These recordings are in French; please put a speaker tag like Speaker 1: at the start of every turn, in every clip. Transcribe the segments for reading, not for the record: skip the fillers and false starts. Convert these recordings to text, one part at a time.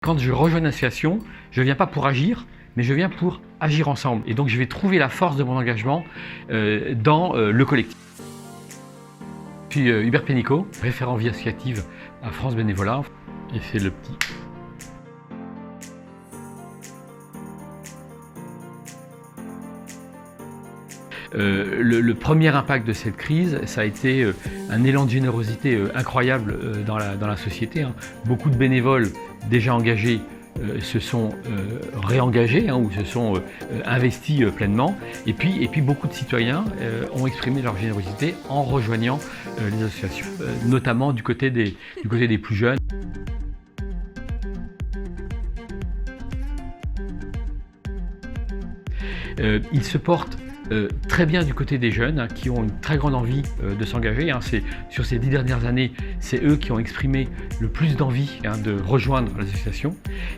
Speaker 1: Quand je rejoins une association, je ne viens pas pour agir, mais je viens pour agir ensemble. Et donc je vais trouver la force de mon engagement dans le collectif. Je suis Hubert Pénicaud, référent vie associative à France Bénévolat. Et c'est le petit. Le premier impact de cette crise, ça a été un élan de générosité incroyable dans la société. Beaucoup de bénévoles déjà engagés se sont réengagés ou se sont investis pleinement. Et puis beaucoup de citoyens ont exprimé leur générosité en rejoignant les associations, notamment du côté des plus jeunes. Ils se portent très bien du côté des jeunes qui ont une très grande envie de s'engager. Sur ces 10 dernières années, c'est eux qui ont exprimé le plus d'envie de rejoindre l'association.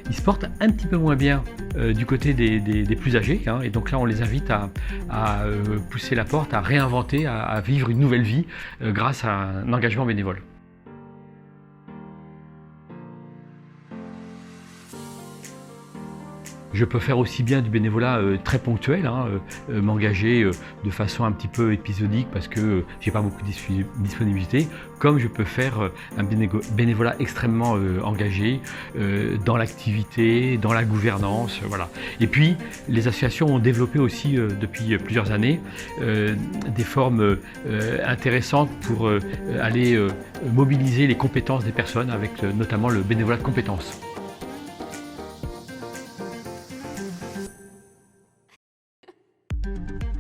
Speaker 1: Ils se portent un petit peu moins bien du côté des plus âgés. Et donc là, on les invite à pousser la porte, à réinventer, à vivre une nouvelle vie grâce à un engagement bénévole. Je peux faire aussi bien du bénévolat très ponctuel, m'engager de façon un petit peu épisodique parce que j'ai pas beaucoup de disponibilité, comme je peux faire un bénévolat extrêmement engagé dans l'activité, dans la gouvernance, voilà. Et puis les associations ont développé aussi depuis plusieurs années des formes intéressantes pour aller mobiliser les compétences des personnes avec notamment le bénévolat de compétences.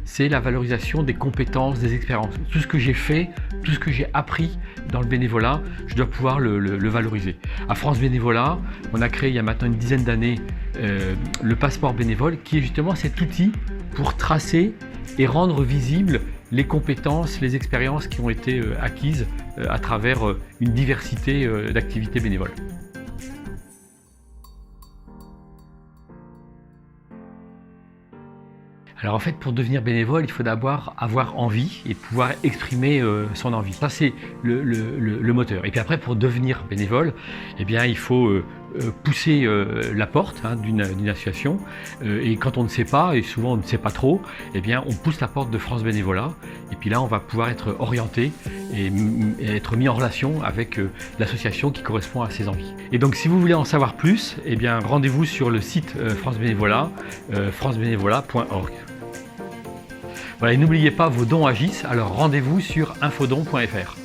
Speaker 1: C'est la valorisation des compétences, des expériences. Tout ce que j'ai fait, tout ce que j'ai appris dans le bénévolat, je dois pouvoir le valoriser. À France Bénévolat, on a créé il y a maintenant une dizaine d'années le passeport bénévole, qui est justement cet outil pour tracer et rendre visibles les compétences, les expériences qui ont été acquises à travers une diversité d'activités bénévoles. Alors en fait, pour devenir bénévole, il faut d'abord avoir envie et pouvoir exprimer son envie. Ça, c'est le moteur. Et puis après, pour devenir bénévole, eh bien, il faut pousser la porte d'une association. Et quand on ne sait pas, et souvent on ne sait pas trop, eh bien, on pousse la porte de France Bénévolat. Et puis là, on va pouvoir être orienté et être mis en relation avec l'association qui correspond à ses envies. Et donc, si vous voulez en savoir plus, eh bien, rendez-vous sur le site France Bénévolat, francebénévolat.org. Voilà, et n'oubliez pas, vos dons agissent, alors rendez-vous sur infodon.fr.